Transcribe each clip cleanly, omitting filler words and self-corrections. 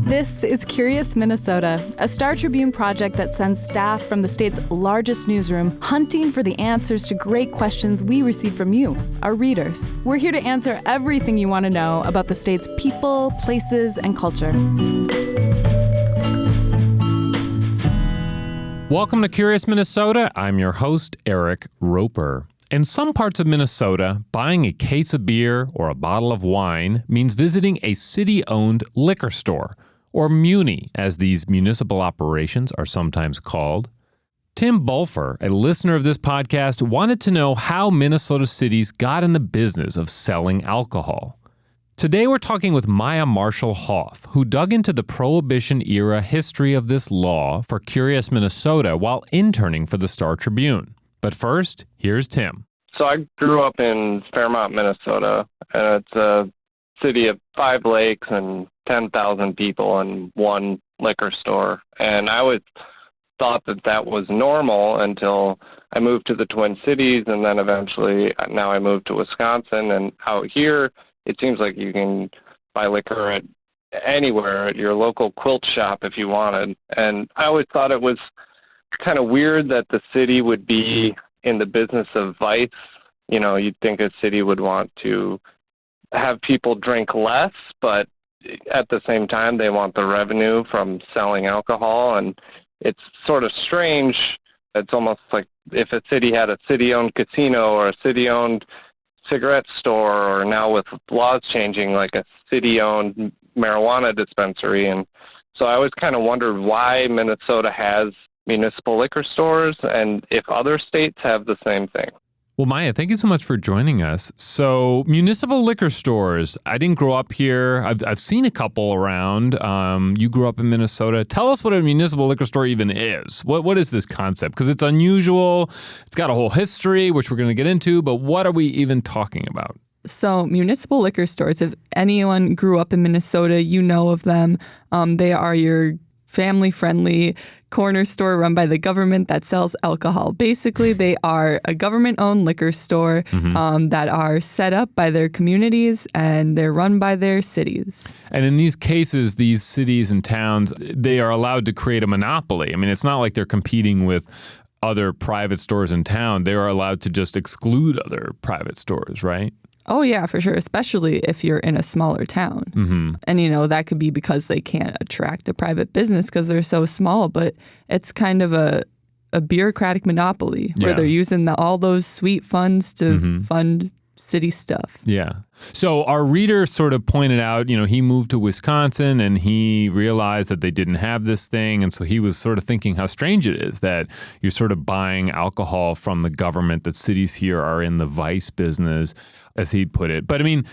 This is Curious Minnesota, a Star Tribune project that sends staff from the state's largest newsroom hunting for the answers to great questions we receive from you, our readers. We're here to answer everything you want to know about the state's people, places, and culture. Welcome to Curious Minnesota. I'm your host, Eric Roper. In some parts of Minnesota, buying a case of beer or a bottle of wine means visiting a city-owned liquor store, or muni, as these municipal operations are sometimes called. Tim Bulfer, a listener of this podcast, wanted to know how Minnesota cities got in the business of selling alcohol. Today we're talking with Maya Marchel Hoff, who dug into the Prohibition-era history of this law for Curious Minnesota while interning for the Star Tribune. But first, here's Tim. So I grew up in Fairmont, Minnesota, and it's a city of 5 lakes and 10,000 people and one liquor store. And I always thought that was normal until I moved to the Twin Cities, and then eventually now I moved to Wisconsin. And out here, it seems like you can buy liquor at anywhere, at your local quilt shop if you wanted. And I always thought it was kind of weird that the city would be in the business of vice. You know, you'd think a city would want to have people drink less, but at the same time, they want the revenue from selling alcohol. And it's sort of strange. It's almost like if a city had a city-owned casino or a city-owned cigarette store, or now with laws changing, like a city-owned marijuana dispensary. And so I always kind of wondered why Minnesota has municipal liquor stores and if other states have the same thing. Well, Maya, thank you so much for joining us. So, municipal liquor stores. I didn't grow up here. I've seen a couple around. You grew up in Minnesota. Tell us what a municipal liquor store even is. What is this concept? Because it's unusual. It's got a whole history, which we're going to get into. But what are we even talking about? So municipal liquor stores, if anyone grew up in Minnesota, you know of them. They are your family-friendly corner store run by the government that sells alcohol. Basically, they are a government-owned liquor store that are set up by their communities, and they're run by their cities. And in these cases, these cities and towns, they are allowed to create a monopoly. I mean, it's not like they're competing with other private stores in town. They are allowed to just exclude other private stores, right? Oh, yeah, for sure, especially if you're in a smaller town. Mm-hmm. And, you know, that could be because they can't attract a private business because they're so small, but it's kind of a bureaucratic monopoly where they're using all those sweet funds to fund city stuff. Yeah. So our reader sort of pointed out, you know, he moved to Wisconsin and he realized that they didn't have this thing. And so he was sort of thinking how strange it is that you're sort of buying alcohol from the government, that cities here are in the vice business, as he put it. But I mean,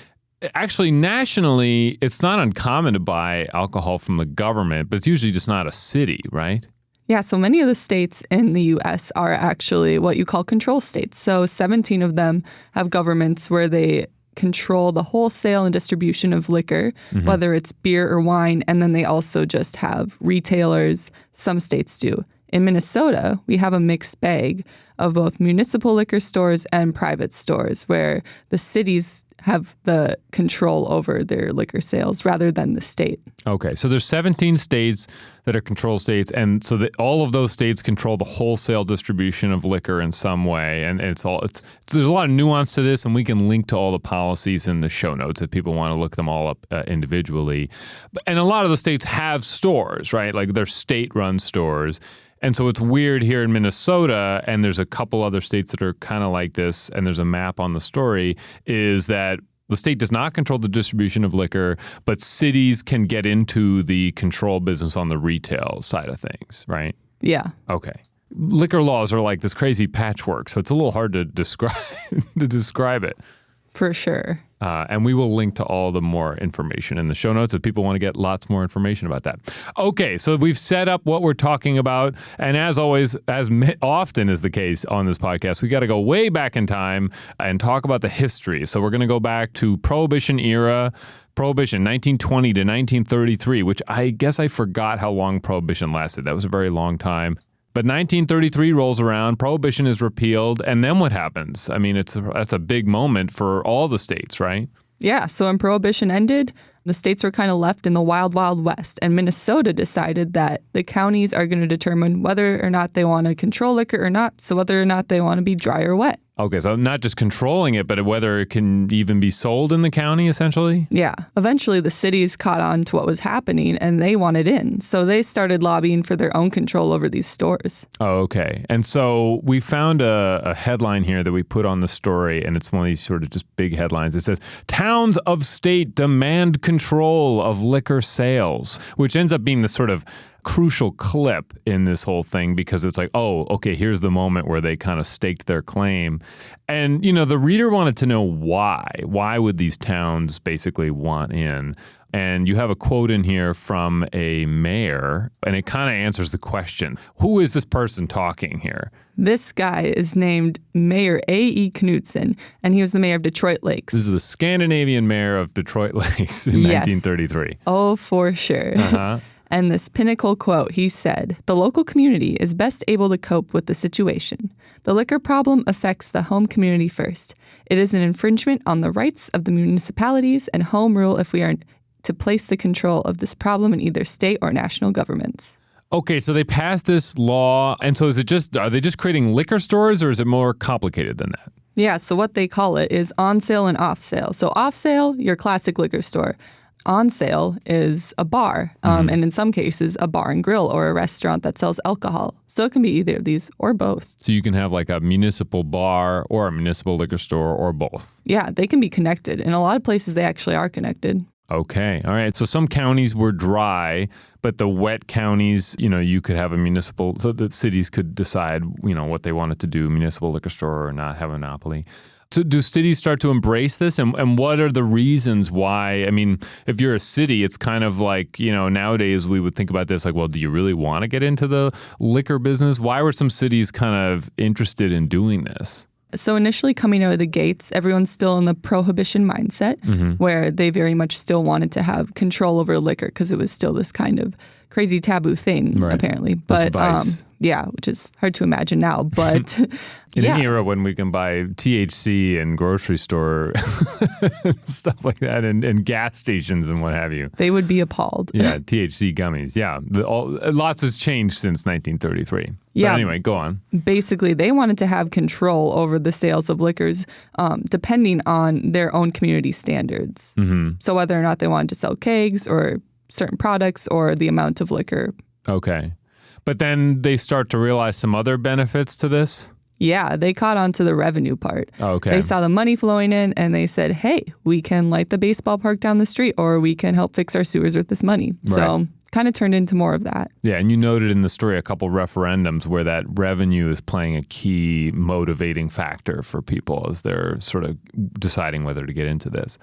actually, nationally, it's not uncommon to buy alcohol from the government, but it's usually just not a city, right? Yeah, so many of the states in the U.S. are actually what you call control states. So 17 of them have governments where they control the wholesale and distribution of liquor, whether it's beer or wine, and then they also just have retailers. Some states do. In Minnesota, we have a mixed bag of both municipal liquor stores and private stores where the cities have the control over their liquor sales rather than the state. Okay, so there's 17 states that are control states, and so all of those states control the wholesale distribution of liquor in some way, and there's a lot of nuance to this, and we can link to all the policies in the show notes if people want to look them all up individually. And a lot of the states have stores, right? Like they're state-run stores. And so it's weird here in Minnesota, and there's a couple other states that are kind of like this, and there's a map on the story, is that the state does not control the distribution of liquor, but cities can get into the control business on the retail side of things, right? Yeah. Okay. Liquor laws are like this crazy patchwork, so it's a little hard to describe it. For sure. And we will link to all the more information in the show notes if people want to get lots more information about that. Okay, so we've set up what we're talking about. And as always, as often is the case on this podcast, we got to go way back in time and talk about the history. So we're going to go back to Prohibition-era, Prohibition, 1920 to 1933, which I guess I forgot how long Prohibition lasted. That was a very long time. But 1933 rolls around, Prohibition is repealed, and then what happens? I mean, that's a big moment for all the states, right? Yeah, so when Prohibition ended, the states were kind of left in the wild, wild west. And Minnesota decided that the counties are going to determine whether or not they want to control liquor or not, so whether or not they want to be dry or wet. Okay, so not just controlling it, but whether it can even be sold in the county, essentially? Yeah. Eventually, the cities caught on to what was happening, and they wanted in. So they started lobbying for their own control over these stores. Oh, okay. And so we found a headline here that we put on the story, and it's one of these sort of just big headlines. It says, "Towns of state demand control of liquor sales," which ends up being the sort of crucial clip in this whole thing because it's like, oh, okay, here's the moment where they kind of staked their claim. And, the reader wanted to know why. Why would these towns basically want in? And you have a quote in here from a mayor, and it kind of answers the question. Who is this person talking here? This guy is named Mayor A.E. Knudsen, and he was the mayor of Detroit Lakes. This is the Scandinavian mayor of Detroit Lakes in 1933. Oh, for sure. Uh-huh. And this pinnacle quote, he said, "The local community is best able to cope with the situation. The liquor problem affects the home community first. It is an infringement on the rights of the municipalities and home rule if we are to place the control of this problem in either state or national governments." Okay, so they passed this law, and so are they just creating liquor stores, or is it more complicated than that? Yeah, so what they call it is on sale and off sale. So off sale, your classic liquor store. On sale is a bar, and in some cases, a bar and grill or a restaurant that sells alcohol. So it can be either of these or both. So you can have like a municipal bar or a municipal liquor store or both. Yeah, they can be connected. In a lot of places, they actually are connected. Okay. All right. So some counties were dry, but the wet counties, you could have a municipal, so the cities could decide, what they wanted to do, municipal liquor store or not have a monopoly. So do cities start to embrace this? And what are the reasons why? I mean, if you're a city, it's kind of like, nowadays we would think about this like, well, do you really want to get into the liquor business? Why were some cities kind of interested in doing this? So initially coming out of the gates, everyone's still in the prohibition mindset where they very much still wanted to have control over liquor because it was still this kind of crazy taboo thing, apparently. But which is hard to imagine now. But in an era when we can buy THC in grocery store stuff like that and gas stations and what have you. They would be appalled. Yeah, THC gummies. Yeah, lots has changed since 1933. Yeah. But anyway, go on. Basically, they wanted to have control over the sales of liquors depending on their own community standards. So whether or not they wanted to sell kegs or certain products or the amount of liquor. Okay. But then they start to realize some other benefits to this? Yeah, they caught on to the revenue part. Okay. They saw the money flowing in and they said, hey, we can light the baseball park down the street or we can help fix our sewers with this money. Right. So kind of turned into more of that. Yeah, and you noted in the story a couple referendums where that revenue is playing a key motivating factor for people as they're sort of deciding whether to get into this.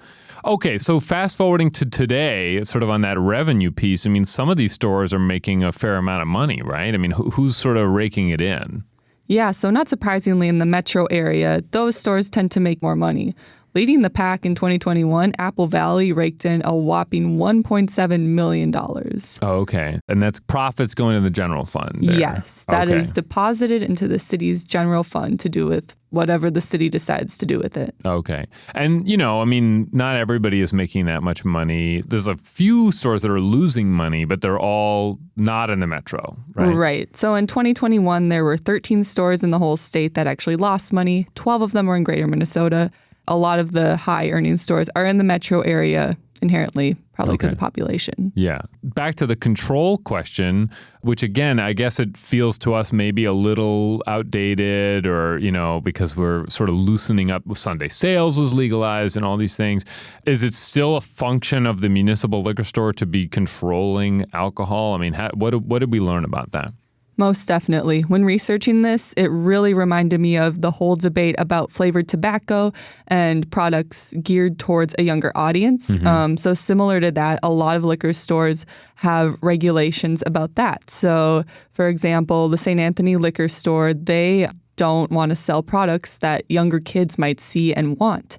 Okay, so fast forwarding to today, sort of on that revenue piece, I mean, some of these stores are making a fair amount of money, right? I mean, who's sort of raking it in? Yeah, so not surprisingly, in the metro area, those stores tend to make more money. Leading the pack in 2021, Apple Valley raked in a whopping $1.7 million. Oh, okay. And that's profits going to the general fund there. Yes, that is deposited into the city's general fund to do with whatever the city decides to do with it. Okay. And, I mean, not everybody is making that much money. There's a few stores that are losing money, but they're all not in the metro, right? Right. So in 2021, there were 13 stores in the whole state that actually lost money. 12 of them were in greater Minnesota. A lot of the high-earning stores are in the metro area inherently, probably because of population. Yeah. Back to the control question, which again, I guess it feels to us maybe a little outdated or, because we're sort of loosening up. Sunday sales was legalized and all these things. Is it still a function of the municipal liquor store to be controlling alcohol? I mean, what did we learn about that? Most definitely. When researching this, it really reminded me of the whole debate about flavored tobacco and products geared towards a younger audience. So similar to that, a lot of liquor stores have regulations about that. So, for example, the St. Anthony liquor store, they don't want to sell products that younger kids might see and want.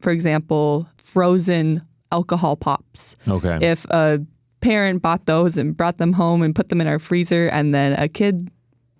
For example, frozen alcohol pops. Okay. If a parent bought those and brought them home and put them in our freezer, and then a kid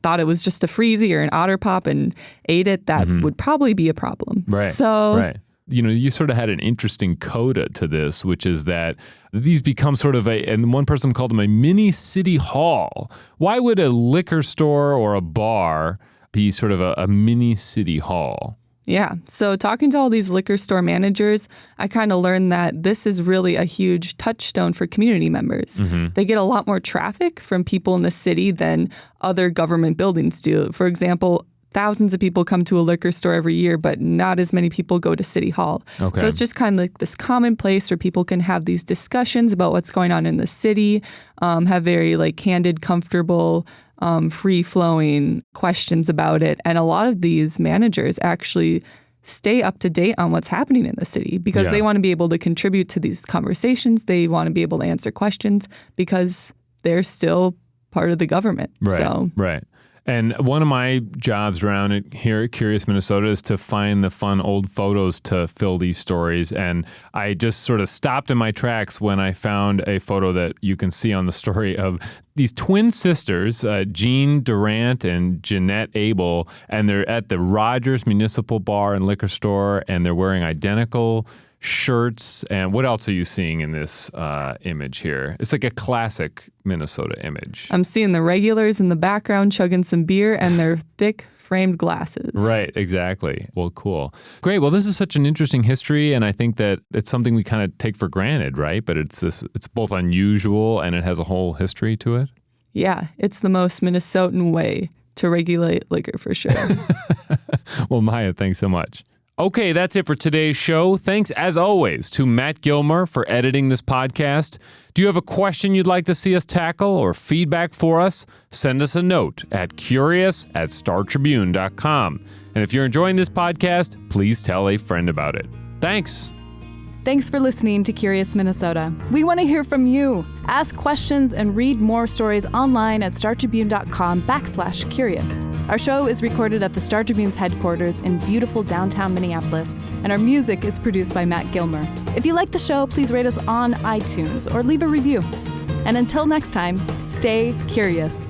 thought it was just a freezy or an Otter Pop and ate it, that would probably be a problem. Right. So, right. You know, you sort of had an interesting coda to this, which is that these become sort of and one person called them a mini city hall. Why would a liquor store or a bar be sort of a mini city hall? Yeah. So talking to all these liquor store managers, I kind of learned that this is really a huge touchstone for community members. They get a lot more traffic from people in the city than other government buildings do. For example, thousands of people come to a liquor store every year, but not as many people go to City Hall. Okay. So it's just kind of like this common place where people can have these discussions about what's going on in the city, have very like candid, comfortable, free-flowing questions about it. And a lot of these managers actually stay up to date on what's happening in the city because they want to be able to contribute to these conversations. They want to be able to answer questions because they're still part of the government. Right, right. And one of my jobs around here at Curious Minnesota is to find the fun old photos to fill these stories. And I just sort of stopped in my tracks when I found a photo that you can see on the story of these twin sisters, Jean Durant and Jeanette Abel, and they're at the Rogers Municipal Bar and Liquor Store, and they're wearing identical shirts. And what else are you seeing in this image here? It's like a classic Minnesota image. I'm seeing the regulars in the background chugging some beer and their thick framed glasses. Right, exactly. Well, cool. Great. Well, this is such an interesting history, and I think that it's something we kind of take for granted, right? But it's both unusual and it has a whole history to it. Yeah, it's the most Minnesotan way to regulate liquor for sure. Well, Maya, thanks so much. Okay, that's it for today's show. Thanks, as always, to Matt Gilmer for editing this podcast. Do you have a question you'd like to see us tackle or feedback for us? Send us a note at curious@startribune.com. And if you're enjoying this podcast, please tell a friend about it. Thanks. Thanks for listening to Curious Minnesota. We want to hear from you. Ask questions and read more stories online at startribune.com/curious. Our show is recorded at the Star Tribune's headquarters in beautiful downtown Minneapolis, and our music is produced by Matt Gilmer. If you like the show, please rate us on iTunes or leave a review. And until next time, stay curious.